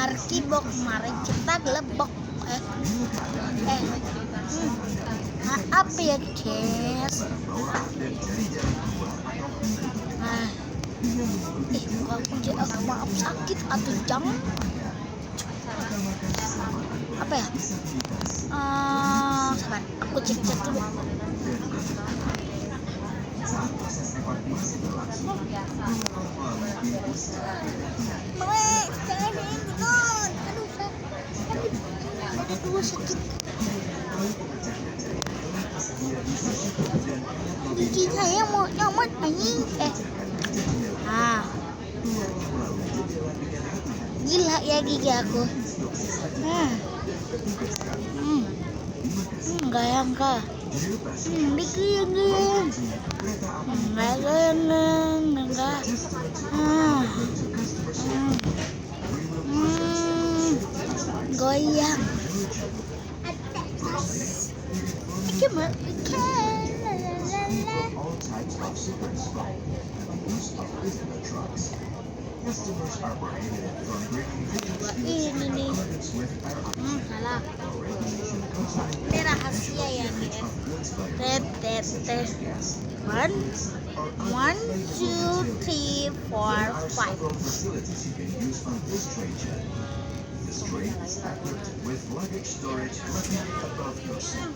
Markibok, mari kita gelebok. Maaf ya guys. Maaf sakit atau jangan. Apa ya? Sabar, aku cek dulu. Aduh, sakit. Gigi saya mau nyomot anjing. Gila ya gigi aku. Enggak nyangka. Dikit. Enggak. Goyang. Gimana? Ini nih. Salah. Ini rahasia ya nih. Tes. 1, 2, 3, 4, 5. With luggage storage above your seat.